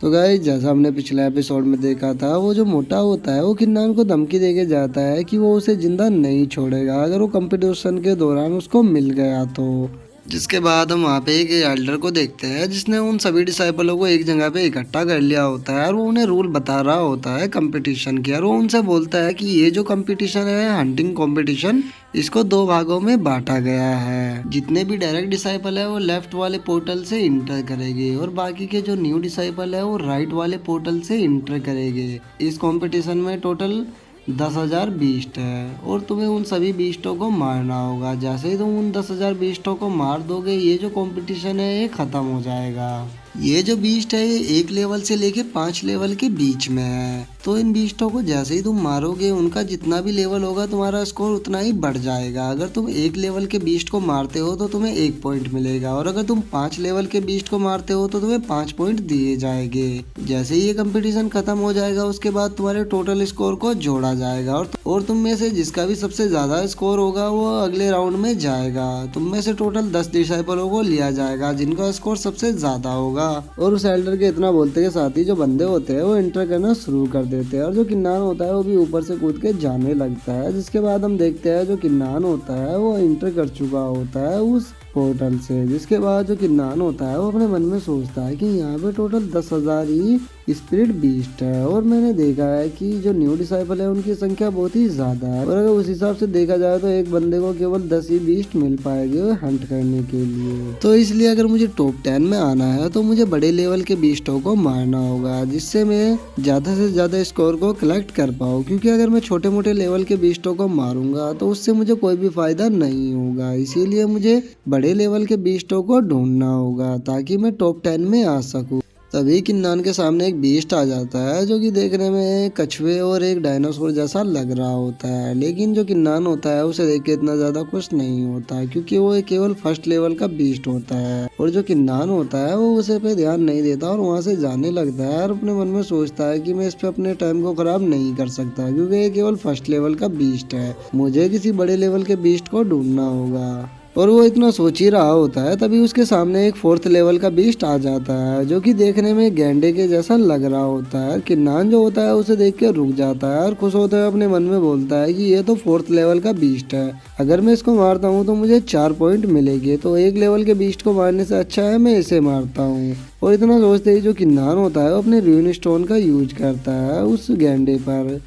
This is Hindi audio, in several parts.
तो गाइस जैसा हमने पिछले एपिसोड में देखा था, वो जो मोटा होता है वो किन्नान को धमकी देके जाता है कि वो उसे जिंदा नहीं छोड़ेगा अगर वो कंपटीशन के दौरान उसको मिल गया तो। जिसके बाद हम वहाँ पे एक एल्डर को देखते हैं जिसने उन सभी डिसाइपलों को एक जगह पे इकट्ठा कर लिया होता है और वो उन्हें रूल बता रहा होता है कंपटीशन की। और वो उनसे बोलता है कि ये जो कंपटीशन है हंटिंग कंपटीशन, इसको दो भागों में बांटा गया है। जितने भी डायरेक्ट डिसाइपल है वो लेफ्ट वाले पोर्टल से इंटर करेंगे और बाकी के जो न्यू डिसाइपल है वो राइट वाले पोर्टल से इंटर करेंगे। इस कंपटीशन में टोटल 10,000 बीस्ट है और तुम्हें उन सभी बीस्टों को मारना होगा। जैसे ही तुम उन 10,000 बीस्टों को मार दोगे, ये जो कंपटीशन है ये खत्म हो जाएगा। ये जो बीस्ट है ये 1 लेवल से लेके 5 लेवल के बीच में है। तो इन बीस्टों को जैसे ही तुम मारोगे, उनका जितना भी लेवल होगा तुम्हारा स्कोर उतना ही बढ़ जाएगा। अगर तुम 1 लेवल के बीस्ट को मारते हो तो तुम्हें 1 पॉइंट मिलेगा और अगर तुम 5 लेवल के बीस्ट को मारते हो तो तुम्हें 5 पॉइंट दिए जाएंगे। जैसे ही ये कंपटीशन खत्म हो जाएगा उसके बाद तुम्हारे टोटल स्कोर को जोड़ा जाएगा और तुम में से जिसका भी सबसे ज्यादा स्कोर होगा वो अगले राउंड में जाएगा। तुम में से टोटल 10 डिसाइपलों को लिया जाएगा जिनका स्कोर सबसे ज्यादा होगा। और उस एल्डर के इतना बोलते के साथ ही जो बंदे होते हैं वो एंटर करना शुरू कर देते हैं और जो किन्नान होता है वो भी ऊपर से कूद के जाने लगता है। जिसके बाद हम देखते हैं जो किन्नान होता है वो एंटर कर चुका होता है उस पोर्टल से। जिसके बाद जो किन्नान होता है वो अपने मन में सोचता है कि यहाँ पे टोटल 10,000 ही स्पिरिट बीस्ट है और मैंने देखा है कि जो न्यू डिसाइपल है उनकी संख्या बहुत ही ज्यादा है और अगर उस हिसाब से देखा जाए तो एक बंदे को केवल 10 ही बीस्ट मिल पाएगी हंट करने के लिए। तो इसलिए अगर मुझे टॉप 10 में आना है तो मुझे बड़े लेवल के बीस्टों को मारना होगा जिससे मैं ज्यादा से ज्यादा स्कोर को कलेक्ट कर पाऊँ, क्योंकि अगर मैं छोटे मोटे लेवल के बीस्टों को मारूंगा तो उससे मुझे कोई भी फायदा नहीं होगा। इसीलिए मुझे बड़े लेवल के बीस्टों को ढूंढना होगा ताकि मैं टॉप 10 में आ सकूं। तभी किन्नान के सामने एक बीस्ट आ जाता है जो कि देखने में एक कछुए और एक डायनासोर जैसा लग रहा होता है, लेकिन जो किन्नान होता है उसे देख के इतना ज्यादा खुश नहीं होता क्योंकि वो केवल फर्स्ट लेवल का बीस्ट होता है। और जो किन्नान होता है वो उसे पे ध्यान नहीं देता और वहाँ से जाने लगता है और अपने मन में सोचता है कि मैं इस पे अपने टाइम को खराब नहीं कर सकता क्योंकि ये केवल फर्स्ट लेवल का बीस्ट है, मुझे किसी बड़े लेवल के बीस्ट को ढूंढना होगा। और वो इतना सोच ही रहा होता है तभी उसके सामने एक 4th लेवल का बीस्ट आ जाता है जो कि देखने में गैंडे के जैसा लग रहा होता है। किन्नान जो होता है उसे देख के रुक जाता है और खुश होते हुए अपने मन में बोलता है कि ये तो 4th लेवल का बीस्ट है, अगर मैं इसको मारता हूँ तो मुझे 4 पॉइंट मिलेंगे, तो 1 लेवल के बीस्ट को मारने से अच्छा है मैं इसे मारता हूँ। और इतना सोचते ही जो किन्नान होता है वो अपने रूइन स्टोन का यूज करता है उस गैंडे पर,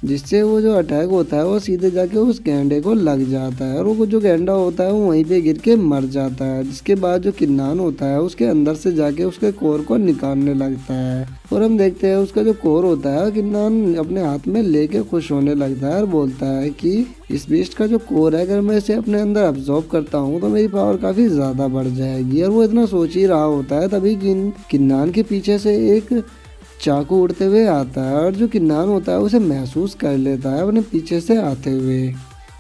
जिससे वो जो अटैक होता है वो सीधे जाके उस गैंडे को लग जाता है और वो जो गैंडा होता है वो वहीं पे गिर के मर जाता है। जिसके बाद जो किन्नान होता है उसके अंदर से जाके उसके कोर को निकालने लगता है और हम देखते हैं उसका जो कोर होता है किन्नान अपने हाथ में लेके खुश होने लगता है और बोलता है कि इस बीस्ट का जो कोर है अगर मैं इसे अपने अंदर अब्जॉर्ब करता हूँ तो मेरी पावर काफी ज्यादा बढ़ जाएगी। और वो इतना सोच ही रहा होता है तभी किन्नान के पीछे से एक चाकू उड़ते हुए आता है और जो किन्नान होता है उसे महसूस कर लेता है अपने पीछे से आते हुए।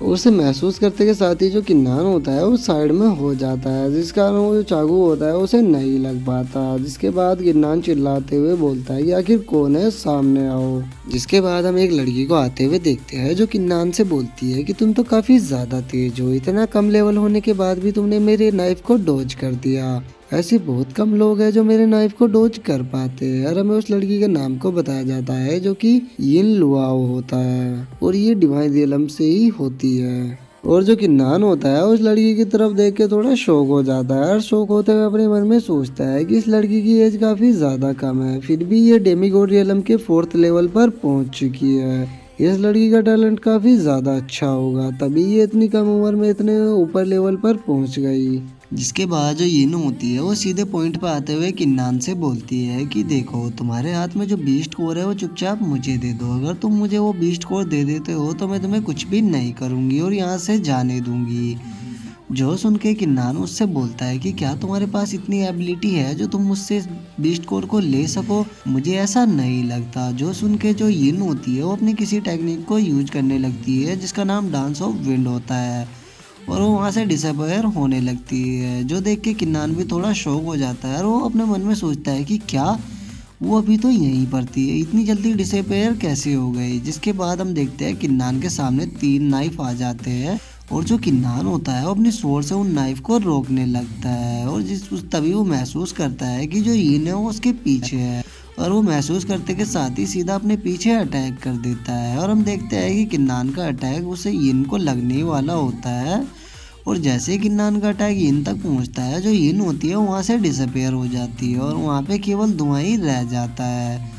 उसे महसूस करते के साथ ही जो किन्नान होता है वो साइड में हो जाता है जिस कारण वो जो चाकू होता है उसे नहीं लग पाता। जिसके बाद किन्नान चिल्लाते हुए बोलता है कि आखिर कौन है, सामने आओ। जिसके बाद हम एक लड़की को आते हुए देखते हैं जो किन्नान से बोलती है कि तुम तो काफी ज्यादा तेज हो, इतना कम लेवल होने के बाद भी तुमने मेरे नाइफ को डॉज कर दिया। ऐसे बहुत कम लोग हैं जो मेरे नाइफ को डॉज कर पाते हैं। और हमें उस लड़की के नाम को बताया जाता है जो कि यिन लुआओ होता है और ये डिवाइन रियलम से ही होती है। और जो किन्नान होता है उस लड़की की तरफ देख के थोड़ा शौक हो जाता है और शौक होते हुए अपने मन में सोचता है कि इस लड़की की एज काफी ज्यादा कम है, फिर भी ये डेमीगॉड रियलम के 4th लेवल पर पहुंच चुकी है। इस लड़की का टैलेंट काफी ज्यादा अच्छा होगा तभी ये इतनी कम उम्र में इतने ऊपर लेवल पर पहुंच गई। जिसके बाद जो यिन होती है वो सीधे पॉइंट पे आते हुए किन्नान से बोलती है कि देखो तुम्हारे हाथ में जो बीस्ट कोर है वो चुपचाप मुझे दे दो, अगर तुम मुझे वो बीस्ट कोर दे देते हो तो मैं तुम्हें कुछ भी नहीं करूंगी और यहाँ से जाने दूंगी। जो सुन के किन्नान उससे बोलता है कि क्या तुम्हारे पास इतनी एबिलिटी है जो तुम मुझसे बीस्ट कोर को ले सको, मुझे ऐसा नहीं लगता। जो सुन के जो यिन होती है वो अपनी किसी टेक्निक को यूज करने लगती है जिसका नाम डांस ऑफ विंड होता है और वो वहाँ से डिसअपीयर होने लगती है। जो देख के किन्नान भी थोड़ा शौक हो जाता है और वो अपने मन में सोचता है कि क्या वो अभी तो यहीं पर थी, इतनी जल्दी डिसअपीयर कैसे हो गई। जिसके बाद हम देखते हैं किन्नान के सामने 3 नाइफ आ जाते हैं और जो किन्नान होता है वो अपनी स्वॉर्ड से उन नाइफ को रोकने लगता है और तभी वो महसूस करता है कि जो यिन है वो उसके पीछे है और वो महसूस करते के साथ ही सीधा अपने पीछे अटैक कर देता है। और हम देखते हैं कि किन्नान का अटैक उसे यिन को लगने वाला होता है, और जैसे किन्नान का अटैक यिन तक पहुंचता है, जो यिन होती है वहाँ से डिसअपेयर हो जाती है और वहाँ पे केवल धुआं ही रह जाता है।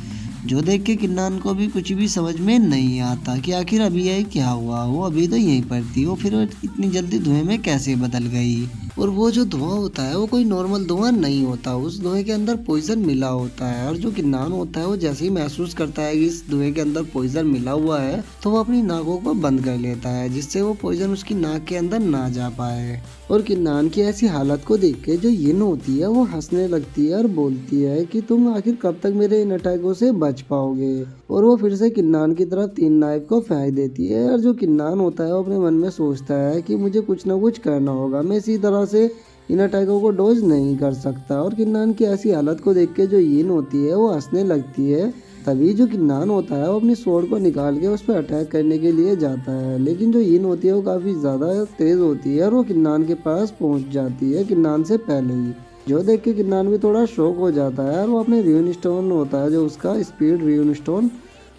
जो देख के किन्नान को भी कुछ भी समझ में नहीं आता कि आखिर अभी यही क्या हुआ। वो अभी तो यहीं पर थी, वो फिर इतनी जल्दी धुएं में कैसे बदल गई। और वो जो धुआं होता है वो कोई नॉर्मल धुआं नहीं होता, उस धुएं के अंदर पॉइजन मिला होता है। और जो किन्नान होता है वो जैसे ही महसूस करता है कि इस धुएं के अंदर पॉइजन मिला हुआ है, तो वो अपनी नाकों को बंद कर लेता है, जिससे वो पॉइजन उसकी नाक के अंदर ना जा पाए। और किन्नान की ऐसी हालत को देख के जो यिन होती है वो हंसने लगती है और बोलती है कि तुम आखिर कब तक मेरे इन अटैकों से बच पाओगे। और वो फिर से किन्नान की तरफ 3 नाइफ को फेंक देती है। और जो किन्नान होता है वो अपने मन में सोचता है कि मुझे कुछ ना कुछ करना होगा, मैं इसी तरह से इन अटैकों को डॉज नहीं कर सकता। और किन्नान की ऐसी हालत को देख के जो यिन होती है वो हंसने लगती है। तभी जो किन्नान होता है वो अपनी स्वॉर्ड को निकाल के उस पर अटैक करने के लिए जाता है, लेकिन जो यिन होती है वो काफ़ी ज़्यादा तेज़ होती है और वो किन्नान के पास पहुंच जाती है किन्नान से पहले ही। जो देख के किन्नान भी थोड़ा शॉक हो जाता है और वो अपने र्यून स्टोन होता है जो उसका स्पीड र्यून स्टोन,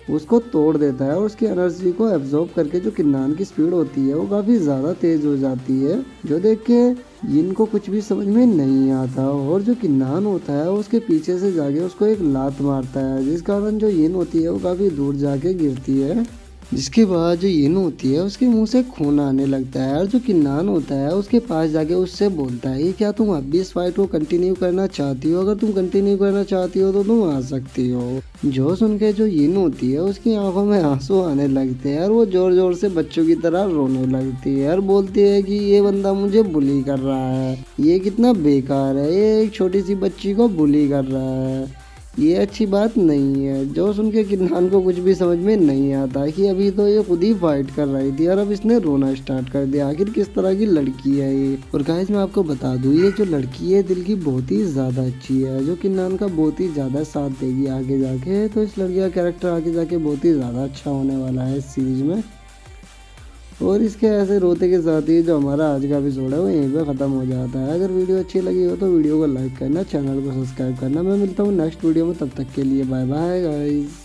उसको तोड़ देता है और उसकी एनर्जी को एब्जॉर्ब करके जो किन्नान की स्पीड होती है वो काफ़ी ज़्यादा तेज़ हो जाती है। जो देख के यिन को कुछ भी समझ में नहीं आता और जो किन्नान होता है वो उसके पीछे से जाके उसको एक लात मारता है, जिस कारण जो यिन होती है वो काफ़ी दूर जाके गिरती है। जिसके बाद जो यिन होती है उसके मुंह से खून आने लगता है और जो किन्नान होता है उसके पास जाके उससे बोलता है क्या तुम अब भी इस फाइट को कंटिन्यू करना चाहती हो? अगर तुम कंटिन्यू करना चाहती हो तो तुम आ सकती हो। जो सुन के जो यिन होती है उसकी आंखों में आंसू आने लगते हैं और वो जोर जोर से बच्चों की तरह रोने लगती है और बोलती है कि ये बंदा मुझे बुली कर रहा है, ये कितना बेकार है, ये एक छोटी सी बच्ची को बुली कर रहा है, ये अच्छी बात नहीं है। जो सुन के किन्नान को कुछ भी समझ में नहीं आता कि अभी तो ये खुद ही फाइट कर रही थी और अब इसने रोना स्टार्ट कर दिया, आखिर किस तरह की लड़की है ये। और गाइस मैं आपको बता दूं ये जो लड़की है दिल की बहुत ही ज़्यादा अच्छी है, जो किन्नान का बहुत ही ज़्यादा साथ देगी आगे जाके। तो इस लड़की का कैरेक्टर आगे जाके बहुत ही ज़्यादा अच्छा होने वाला है इस सीरीज में। और इसके ऐसे रोते के साथ ही जो हमारा आज का एपिसोड है वो यहीं पे ख़त्म हो जाता है। अगर वीडियो अच्छी लगी हो तो वीडियो को लाइक करना, चैनल को सब्सक्राइब करना। मैं मिलता हूँ नेक्स्ट वीडियो में, तब तक के लिए बाय बाय गाइस।